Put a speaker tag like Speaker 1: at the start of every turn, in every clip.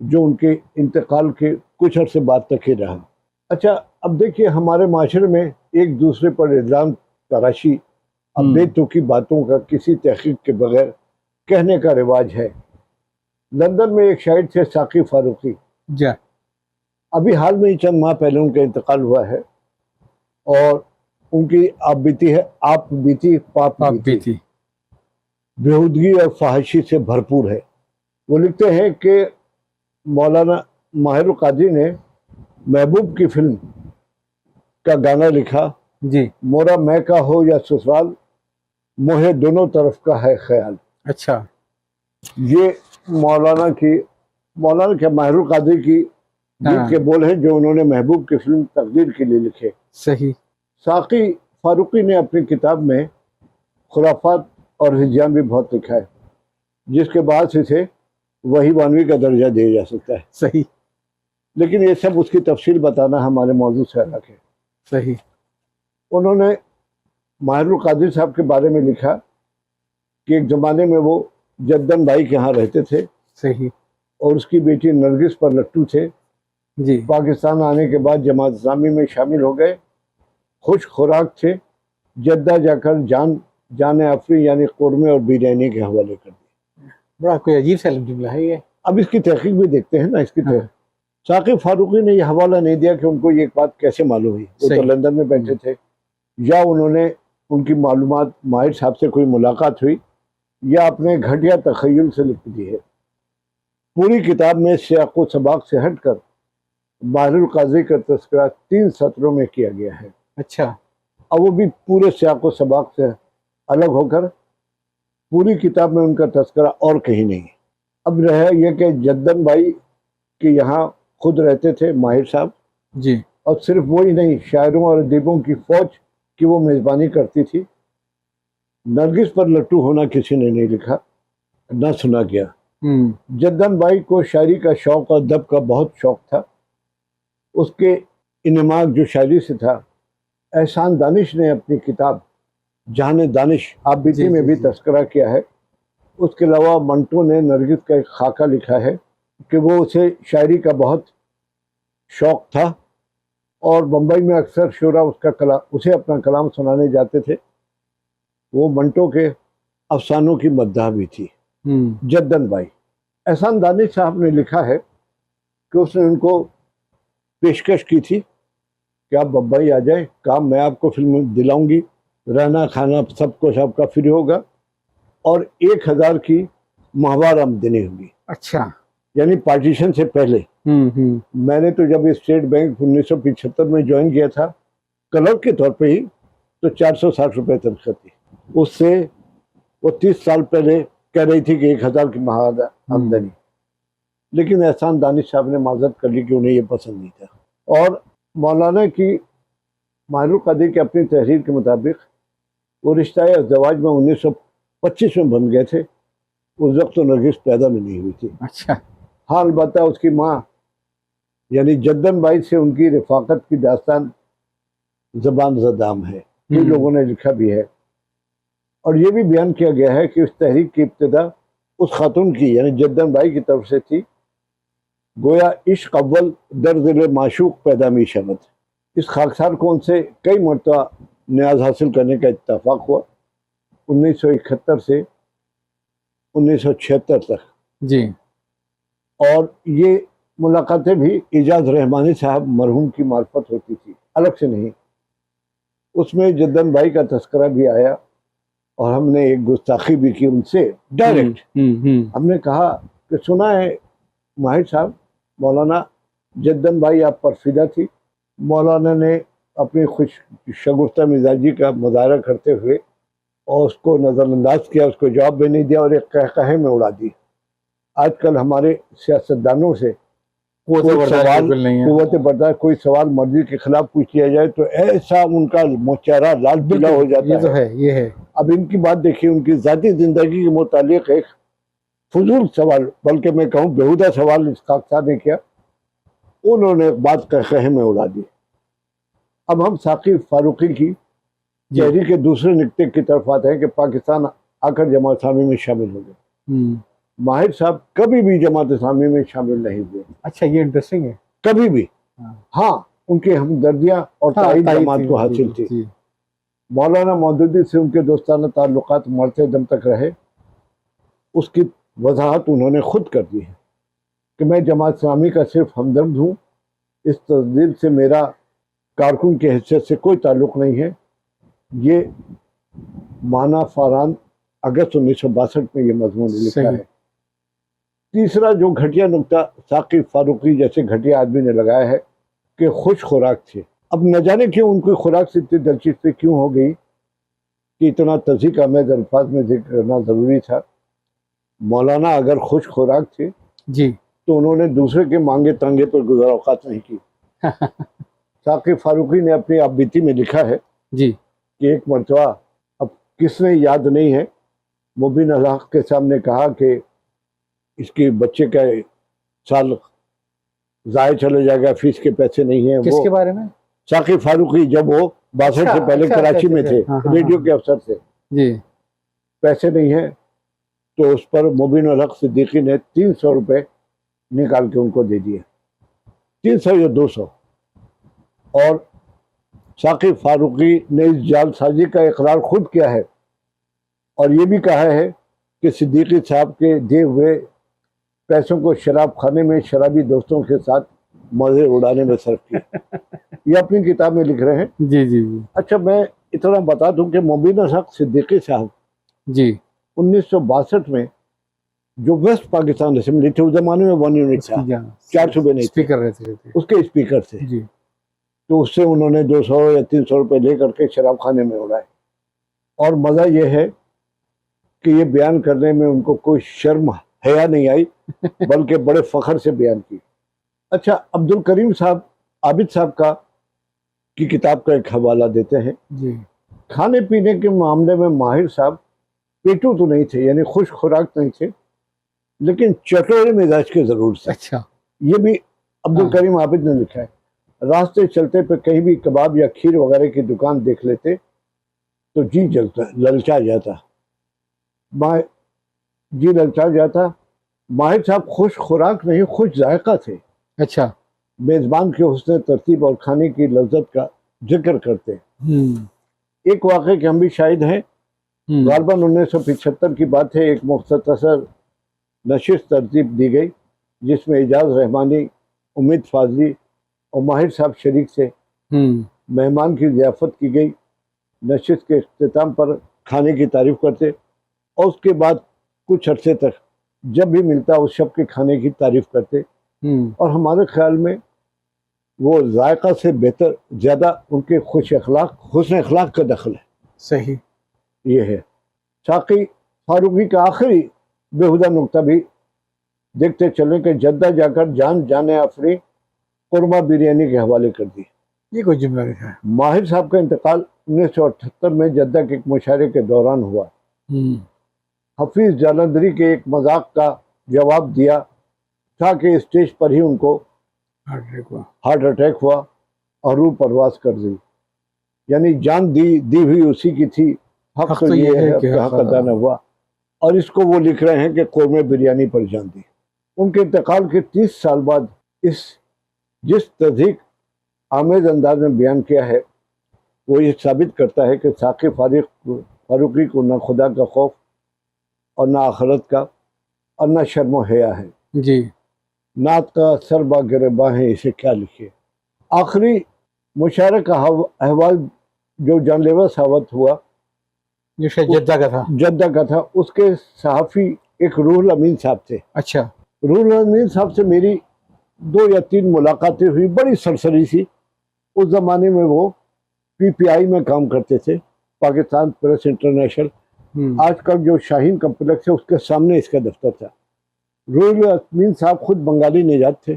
Speaker 1: جو ان کے انتقال کے کچھ عرصے بعد تک ہی رہا۔ اچھا، اب دیکھیے ہمارے معاشرے میں ایک دوسرے پر الزام تراشی اب بے تکی باتوں کا کسی تحقیق کے بغیر کہنے کا رواج ہے۔ لندن میں ایک شاعر تھے ساقی فاروقی،
Speaker 2: جا
Speaker 1: ابھی حال میں ہی چند ماہ پہلے ان کا انتقال ہوا ہے، اور ان کی آپ بیتی پاپ بیتی بےہودگی اور فحاشی سے بھرپور ہے۔ وہ لکھتے ہیں کہ مولانا ماہر القادری نے محبوب کی فلم کا گانا لکھا،
Speaker 2: جی
Speaker 1: مورا میں کا ہو یا سسرال، موہے دونوں طرف کا ہے خیال۔
Speaker 2: اچھا
Speaker 1: یہ مولانا کیا ماہر القادری کی گیت کے بول ہیں جو انہوں نے محبوب کی فلم تقدیر کے لیے لکھے۔
Speaker 2: صحیح۔
Speaker 1: ساقی فاروقی نے اپنی کتاب میں خرافات اور ہجیان بھی بہت لکھا ہے، جس کے بعد اسے وحی بانوی کا درجہ دیا جا سکتا ہے۔
Speaker 2: صحیح
Speaker 1: لیکن یہ سب اس کی تفصیل بتانا ہمارے موضوع سے الگ ہے۔
Speaker 2: صحیح۔
Speaker 1: انہوں نے ماہر القادری صاحب کے بارے میں لکھا کہ ایک زمانے میں وہ جدن بھائی کے ہاں رہتے تھے،
Speaker 2: صحیح۔
Speaker 1: اور اس کی بیٹی نرگس پر لٹو تھے۔
Speaker 2: جی
Speaker 1: پاکستان آنے کے بعد جماعت اسلامی میں شامل ہو گئے، خوش خوراک تھے، جدہ جا کر جان افری یعنی قورمے اور بریانی کے حوالے کر دی۔
Speaker 2: بڑا کوئی عجیب سا جملہ ہے یہ۔
Speaker 1: اب اس کی تحقیق بھی دیکھتے ہیں نا، اس کی تحقیق۔ ساقی فاروقی نے یہ حوالہ نہیں دیا کہ ان کو یہ بات کیسے معلوم ہوئی، وہ تو لندن میں بیٹھے تھے، یا انہوں نے ان کی معلومات ماہر صاحب سے کوئی ملاقات ہوئی، یا اپنے گھٹیا تخیل سے لکھ دی ہے۔ پوری کتاب میں سیاق و سباق سے ہٹ کر ماہر القادری کا تذکرہ 3 سطروں میں کیا گیا ہے۔
Speaker 2: اچھا،
Speaker 1: اب وہ بھی پورے سیاق و سباق سے الگ ہو کر پوری کتاب میں ان کا تذکرہ اور کہیں نہیں۔ اب رہا یہ کہ جدن بھائی کے یہاں خود رہتے تھے ماہر صاحب،
Speaker 2: جی،
Speaker 1: اور صرف وہی نہیں، شاعروں اور ادیبوں کی فوج کی وہ میزبانی کرتی تھی۔ نرگس پر لٹو ہونا کسی نے نہیں لکھا، نہ سنا گیا۔ جدن بھائی کو شاعری کا شوق اور ادب کا بہت شوق تھا۔ اس کے انعماق جو شاعری سے تھا، احسان دانش نے اپنی کتاب جہان دانش آپ بیتی میں بھی تذکرہ کیا ہے۔ اس کے علاوہ منٹو نے نرگس کا ایک خاکہ لکھا ہے کہ وہ اسے شاعری کا بہت شوق تھا، اور بمبئی میں اکثر شعراء اسے اپنا کلام سنانے جاتے تھے۔ وہ منٹو کے افسانوں کی مداح بھی تھی۔ جدن بھائی، احسان دانش صاحب نے لکھا ہے کہ اس نے ان کو پیشکش کی تھی کہ آپ بمبئی آ جائیں، کام میں آپ کو فلم دلاؤں گی، رہنا کھانا سب کچھ آپ کا فری ہوگا، اور 1000 کی ماہوار آمدنی ہوگی۔
Speaker 2: اچھا،
Speaker 1: یعنی پارٹیشن سے پہلے۔ میں نے تو جب اسٹیٹ بینک 1975 میں جوائن کیا تھا کلرک کے طور پہ ہی، تو 460 روپے تنخواہ تھی۔ اس سے وہ 30 سال پہلے کہہ رہی تھی کہ 1000 کی ماہوار آمدنی، لیکن احسان دانش صاحب نے معذرت کر لی کہ انہیں یہ پسند نہیں تھا۔ اور مولانا کی ماہر القادری کی اپنی تحریر کے مطابق وہ رشتہ ازدواج میں 1925 میں بن گئے تھے۔ اس وقت تو نرگس پیدا بھی نہیں ہوئی تھی۔
Speaker 2: اچھا،
Speaker 1: ہاں، البتہ اس کی ماں یعنی جدن بھائی سے ان کی رفاقت کی داستان زبان زدام ہے، کئی لوگوں نے لکھا بھی ہے، اور یہ بھی بیان کیا گیا ہے کہ اس تحریک کی ابتدا اس خاتون کی یعنی جدن بھائی کی طرف سے تھی۔ گویا عشق اول در دل معشوق پیدا می شود۔ اس خاکسار کون سے کئی مرتبہ نیاز حاصل کرنے کا اتفاق ہوا، 1971 سے 1976 تک۔
Speaker 2: جی،
Speaker 1: اور یہ ملاقاتیں بھی اعجاز رحمانی صاحب مرحوم کی معرفت ہوتی تھی، الگ سے نہیں۔ اس میں جدن بھائی کا تذکرہ بھی آیا، اور ہم نے ایک گستاخی بھی کی ان سے ڈائریکٹ۔ ہم نے کہا کہ سنا ہے ماہر صاحب، مولانا جدن بھائی آپ پر فدا تھی۔ مولانا نے اپنی خوش شگفتہ مزاجی کا مظاہرہ کرتے ہوئے اور اس کو نظر انداز کیا، اس کو جواب بھی نہیں دیا، اور ایک قہقہے میں اڑا دی۔ آج کل ہمارے سیاستدانوں سے قوت برداشت، کوئی سوال مرضی کے خلاف پوچھ لیا جائے تو ایسا ان کا چہرہ لال پیلا ہو جاتا ہے۔
Speaker 2: یہ ہے۔
Speaker 1: اب ان کی بات دیکھیے، ان کی ذاتی زندگی کے متعلق ایک فضول سوال، بلکہ میں کہوں بیہودہ سوال اس خاکسار نے کیا، انہوں نے بات قہقہے میں اڑا دی۔ اب ہم ساقی فاروقی کی تحریر کے دوسرے نقطے کی طرف آتے ہیں کہ پاکستان آ کر جماعت اسلامی میں شامل ہو گئے۔ ماہر صاحب کبھی بھی جماعت اسلامی میں شامل نہیں ہوئے،
Speaker 2: اچھا یہ انٹرسٹنگ ہے.
Speaker 1: کبھی بھی.
Speaker 2: ہاں.
Speaker 1: ہاں ان کی ہمدردیاں اور تائید جماعت کو حاصل تھی.
Speaker 2: جی.
Speaker 1: مولانا مودودی سے ان کے دوستانہ تعلقات مرتے دم تک رہے. اس کی وضاحت انہوں نے خود کر دی ہے کہ میں جماعت اسلامی کا صرف ہمدرد ہوں، اس تبدیل سے میرا کارکن کی حیثیت سے کوئی تعلق نہیں ہے. یہ مانا فاران اگست 1962 میں یہ مضمون لکھا
Speaker 2: صحیح.
Speaker 1: ہے. تیسرا جو گھٹیا نکتہ ثاقب فاروقی جیسے گھٹیا آدمی نے لگایا ہے کہ خوش خوراک تھے. اب نہ جانے کیوں ان کی خوراک سے اتنی دلچسپی کیوں ہو گئی کہ اتنا تذیق آمیز الفاظ میں ذکر کرنا ضروری تھا. مولانا اگر خوش خوراک تھے
Speaker 2: جی.
Speaker 1: تو انہوں نے دوسرے کے مانگے تانگے پر گزر اوقات نہیں کی. ثاقب فاروقی نے اپنی آپ بیتی میں لکھا ہے
Speaker 2: جی.
Speaker 1: کہ ایک مرتبہ، اب کس نے یاد نہیں ہے، مبین الحق کے سامنے کہا کہ اس کے بچے کا سال ضائع چلے جائے گا، فیس کے پیسے نہیں ہیں.
Speaker 2: کس کے بارے میں؟
Speaker 1: ثاقب فاروقی جب وہ 62 سے پہلے کراچی میں تھے، ریڈیو کے افسر تھے.
Speaker 2: جی.
Speaker 1: پیسے نہیں ہیں تو اس پر مبین الحق صدیقی نے 300 روپے نکال کے ان کو دے دیے، 300 یا 200. اور ثاقب فاروقی نے اس جعل سازی کا اقرار خود کیا ہے اور یہ بھی کہا ہے کہ صدیقی صاحب کے دیے ہوئے پیسوں کو شراب خانے میں شرابی دوستوں کے ساتھ مزے اڑانے میں صرف کیا. یہ اپنی کتاب میں لکھ رہے ہیں.
Speaker 2: جی جی جی.
Speaker 1: اچھا میں اتنا بتا دوں کہ مبین الحق صدیقی صاحب
Speaker 2: جی
Speaker 1: 1962 میں جو ویسٹ پاکستان اسمبلی تھی، اس زمانے میں 1 یونٹ تھا، 4 صوبے نہیں تھے،
Speaker 2: اسپیکر رہتے تھے.
Speaker 1: اس کے اسپیکر تھے.
Speaker 2: جی.
Speaker 1: تو اس سے انہوں نے 200 یا 300 روپے لے کر کے شراب خانے میں اڑائے. اور مزہ یہ ہے کہ یہ بیان کرنے میں ان کو کوئی شرم حیا نہیں آئی بلکہ بڑے فخر سے بیان کی. اچھا عبد الکریم صاحب عابد صاحب کی کتاب کا ایک حوالہ دیتے ہیں.
Speaker 2: جی.
Speaker 1: کھانے پینے کے معاملے میں ماہر صاحب پیٹو تو نہیں تھے، یعنی خوش خوراک نہیں تھے، لیکن چٹورے مزاج کے ضرور تھے.
Speaker 2: اچھا.
Speaker 1: یہ بھی عبد الکریم عابد نے لکھا ہے. راستے چلتے پہ کہیں بھی کباب یا کھیر وغیرہ کی دکان دیکھ لیتے تو جی للچا جاتا. ماہر صاحب خوش خوراک نہیں، خوش ذائقہ تھے.
Speaker 2: اچھا.
Speaker 1: میزبان کے حسن ترتیب اور کھانے کی لذت کا ذکر کرتے. ایک واقعے کے ہم بھی شاہد ہیں. غالباً 1975 کی بات ہے. ایک مختصر نشست ترتیب دی گئی جس میں اعجاز رحمانی، امید فاضلی اور ماہر صاحب شریک سے مہمان کی ضیافت کی گئی. نشست کے اختتام پر کھانے کی تعریف کرتے اور اس کے بعد کچھ عرصے تک جب بھی ملتا اس شب کے کھانے کی تعریف کرتے. اور ہمارے خیال میں وہ ذائقہ سے بہتر زیادہ ان کے حسن اخلاق کا دخل ہے.
Speaker 2: صحیح.
Speaker 1: یہ ہے. ثاقب فاروقی کا آخری بےہودہ نقطہ بھی دیکھتے چلیں کہ جدہ جا کر جانے آفریں قورمہ بریانی کے حوالے کر دی.
Speaker 2: یہ کوئی جملہ لکھا ہے.
Speaker 1: ماہر صاحب کا انتقال 1978 میں جدہ کے ایک مشاعرے کے دوران ہوا. حفیظ جالندھری کے ایک مذاق کا جواب دیا تھا کہ اسٹیج پر ہی ان کو ہارٹ اٹیک ہوا اور روح پرواز کر دی. یعنی جان دی ہوئی اسی کی تھی، حق تو یہ ہے کہ حق ادا نہ ہوا. اور اس کو وہ لکھ رہے ہیں کہ قورمہ بریانی پر جان دی. ان کے انتقال کے 30 سال بعد جس تذیق آمیز انداز میں بیان کیا ہے وہ یہ ثابت کرتا ہے کہ ثاقب فاروقی کو نہ خدا کا خوف اور نہ آخرت کا اور نہ شرم و حیا ہے.
Speaker 2: جی.
Speaker 1: نعت کا سر با گرباں ہے، اسے کیا لکھے. آخری مشاعرے کا احوال جو جان لیوا ثابت ہوا
Speaker 2: جو شاید
Speaker 1: جدہ کا تھا، اس کے صحافی ایک روح الامین صاحب تھے.
Speaker 2: اچھا.
Speaker 1: روح الامین صاحب سے میری 2 یا 3 ملاقاتیں ہوئی، بڑی سرسری سی. اس زمانے میں وہ PPI میں کام کرتے تھے، پاکستان پریس انٹرنیشنل. آج کل جو شاہین کمپلیکس ہے اس کے سامنے اس کا دفتر تھا. روح الامین صاحب خود بنگالی نژاد تھے.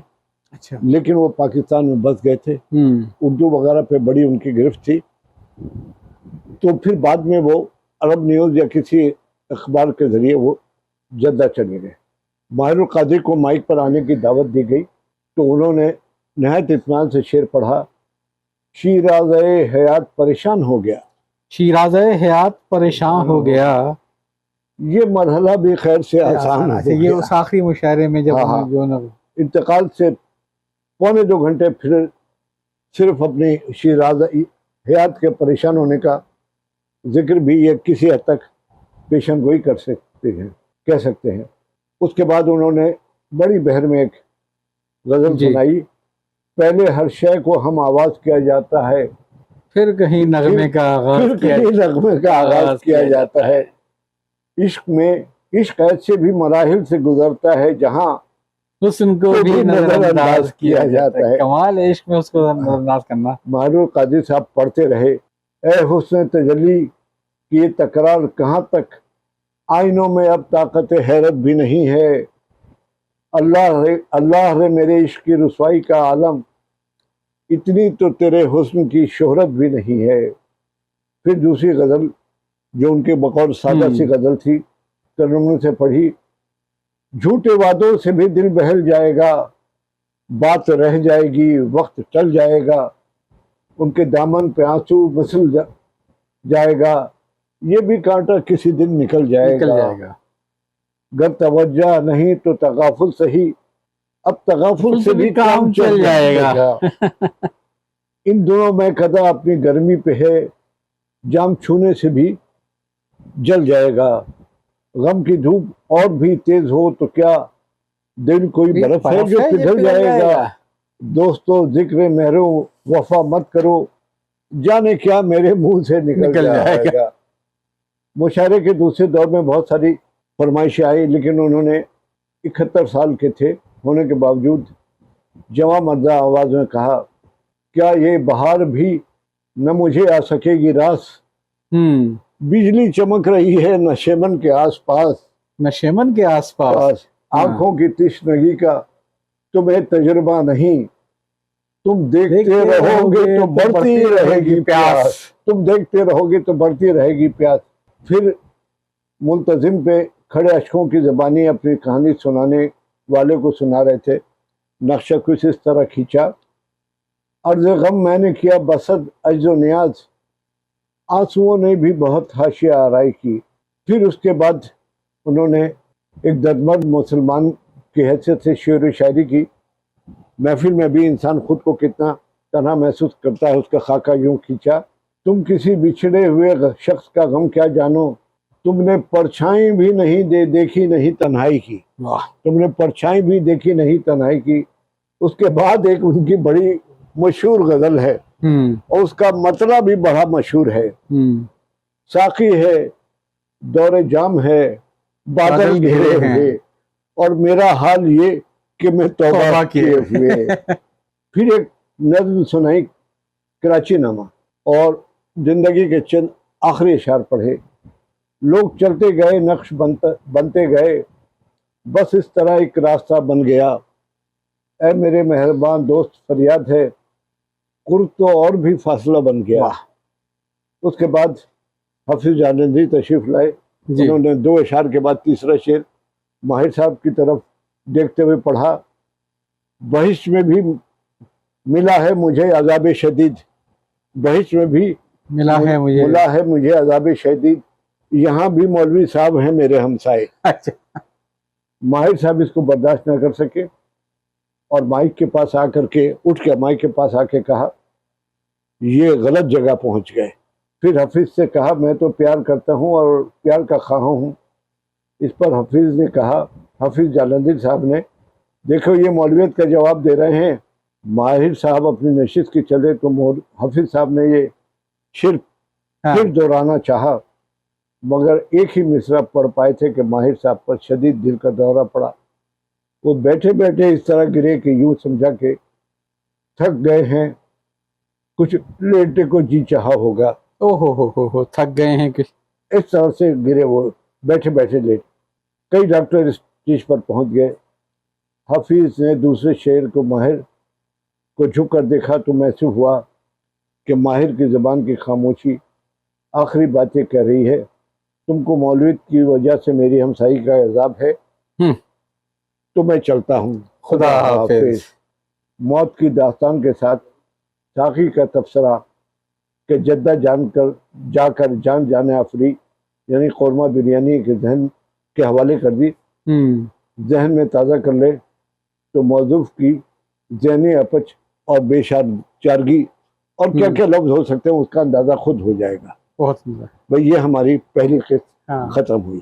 Speaker 2: اچھا.
Speaker 1: لیکن وہ پاکستان میں بس گئے تھے. اردو وغیرہ پہ بڑی ان کی گرفت تھی. تو پھر بعد میں وہ عرب نیوز یا کسی اخبار کے ذریعے وہ جدہ چلے گئے. ماہر القادری کو مائک پر آنے کی دعوت دی گئی تو انہوں نے نہایت اطمینان سے شعر پڑھا. شیرازے حیات پریشان ہو گیا،
Speaker 2: شیرازے حیات پریشان ہو گیا،
Speaker 1: یہ مرحلہ بھی خیر سے آسان ہو
Speaker 2: یہ
Speaker 1: گیا۔
Speaker 2: اس آخری مشاعرے میں جب
Speaker 1: ہاں، ہاں۔
Speaker 2: جو نا
Speaker 1: انتقال سے پونے 2 گھنٹے پھر صرف اپنی شیراز حیات کے پریشان ہونے کا ذکر بھی یہ کسی حد تک پیشن گوئی کر سکتے ہیں، کہہ سکتے ہیں۔ اس کے بعد انہوں نے بڑی بہر میں ایک غزل
Speaker 2: جی۔
Speaker 1: سنائی، پہلے ہر شے کو ہم آواز کیا جاتا ہے،
Speaker 2: پھر کہیں نغمے کا آغاز
Speaker 1: پھر
Speaker 2: کیا
Speaker 1: کہیں نغمے کا آغاز کیا جاتا ہے۔ عشق میں عشق ایسے بھی مراحل سے گزرتا ہے جہاں
Speaker 2: حسن کو بھی نظر انداز کیا جاتا ہے۔ کمال ہے عشق میں اس کو نظر انداز کرنا۔
Speaker 1: ماہر قادری صاحب پڑھتے رہے، اے حسن تجلی کی یہ تکرار کہاں تک، آئینوں میں اب طاقت حیرت بھی نہیں ہے، اللہ رے میرے عشق کی رسوائی کا عالم، اتنی تو تیرے حسن کی شہرت بھی نہیں ہے۔ پھر دوسری غزل جو ان کے بقول سادہ سی غزل تھی، ترنم سے پڑھی، جھوٹے وعدوں سے بھی دل بہل جائے گا، بات رہ جائے گی وقت ٹل جائے گا، ان کے دامن پہ آنسو مسل جائے گا، یہ بھی کانٹا کسی دن نکل جائے گا، گر توجہ نہیں تو تغافل صحیح، اب تغافل سے بھی کام چل جائے گا۔ ان دنوں میں قضا اپنی گرمی پہ ہے، جام چھونے سے بھی جل جائے گا، غم کی دھوپ اور بھی تیز ہو تو کیا، دل کوئی برف ہے جو پگھل جائے گا، دوستو ذکر مہرو وفا مت کرو، جانے کیا میرے منہ سے نکل جائے گا۔ مشاعرے کے دوسرے دور میں بہت ساری فرمائشیں آئی، لیکن انہوں نے 71 سال کے تھے ہونے کے باوجود جواں مردہ آواز میں کہا، کیا یہ بہار بھی نہ مجھے آ سکے گی راس، بجلی چمک رہی ہے نشیمن کے آس پاس،
Speaker 2: نشیمن کے آس پاس،
Speaker 1: آنکھوں کی تشنگی کا تمہیں تجربہ نہیں، تم دیکھتے رہو گے تو بڑھتی رہے گی پیاس، تم دیکھتے رہو گے تو بڑھتی رہے گی پیاس۔ پھر ملتزم پہ کھڑے اشکوں کی زبانی اپنی کہانی سنانے والے کو سنا رہے تھے، نقشہ کچھ اس طرح کھینچا، عرض غم میں نے کیا بسد عجز و نیاز، آنسوؤں نے بھی بہت حاشیہ آرائی کی۔ پھر اس کے بعد انہوں نے ایک دردمند مسلمان کی حیثیت سے شعر و شاعری کی، محفل میں بھی انسان خود کو کتنا تنہا محسوس کرتا ہے، اس کا خاکہ یوں کھینچا، تم کسی بچھڑے ہوئے شخص کا غم کیا جانو، تم نے پرچھائی بھی نہیں دیکھی نہیں تنہائی کی، تم نے پرچھائی بھی دیکھی نہیں تنہائی کی۔ اس کے بعد ایک ان کی بڑی مشہور غزل ہے اور اس کا مطلب بھی بڑا مشہور ہے، ساقی ہے دور جام ہے بادل گھیرے ہوئے، اور میرا حال یہ کہ میں توبہ کیے ہوئے۔ پھر ایک نظم سنائی کراچی نامہ، اور زندگی کے چند آخری اشعار پڑھے، لوگ چلتے گئے نقش بنتے گئے، بس اس طرح ایک راستہ بن گیا، اے میرے مہربان دوست فریاد ہے، قرب تو اور بھی فاصلہ بن گیا۔ اس کے بعد حافظ جالندھری تشریف لائے، انہوں نے 2 اشعار کے بعد تیسرا شعر ماہر صاحب کی طرف دیکھتے ہوئے پڑھا، بہشت میں بھی ملا ہے مجھے عذاب شدید، بہشت میں بھی ملا ہے مجھے عذاب شدید، یہاں بھی مولوی صاحب ہیں میرے ہمسائے۔ ماہر صاحب اس کو برداشت نہ کر سکے اور مائک کے پاس آ کر کے اٹھ کے مائک کے پاس آ کے کہا، یہ غلط جگہ پہنچ گئے۔ پھر حفیظ سے کہا، میں تو پیار کرتا ہوں اور پیار کا خواہاں ہوں۔ اس پر حفیظ نے کہا، حفیظ جالندھری صاحب نے، دیکھو یہ مولویت کا جواب دے رہے ہیں۔ ماہر صاحب اپنی نشست کی چلے تو حفیظ صاحب نے یہ شعر پھر دہرانا چاہا، مگر ایک ہی مصرع پڑھ پائے تھے کہ ماہر صاحب پر شدید دل کا دورہ پڑا، وہ بیٹھے بیٹھے اس طرح گرے کہ یوں سمجھا کہ تھک گئے ہیں، کچھ لیٹے کو جی چاہا ہوگا۔
Speaker 2: تھک گئے ہیں کچھ،
Speaker 1: اس طرح سے گرے، وہ بیٹھے بیٹھے لیٹ۔ کئی ڈاکٹر اس چیز پر پہنچ گئے۔ حفیظ نے دوسرے شعر کو ماہر کو جھک کر دیکھا تو محسوس ہوا کہ ماہر کی زبان کی خاموشی آخری باتیں کہہ رہی ہے، تم کو مولویت کی وجہ سے میری ہمسائی کا عذاب ہے، تو میں چلتا ہوں، خدا حافظ۔ موت کی داستان کے ساتھ ساقی کا تبصرہ کہ جدہ جا کر جان جانے آفری، یعنی قورمہ بریانی کے ذہن کے حوالے کر دی، ذہن میں تازہ کر لے تو موضوع کی ذہنی اپچ اور بے چارگی اور کیا کیا لفظ ہو سکتے ہیں اس کا اندازہ خود ہو جائے گا.
Speaker 2: بہت سندر.
Speaker 1: بھئی یہ ہماری پہلی قسط ختم ہوئی.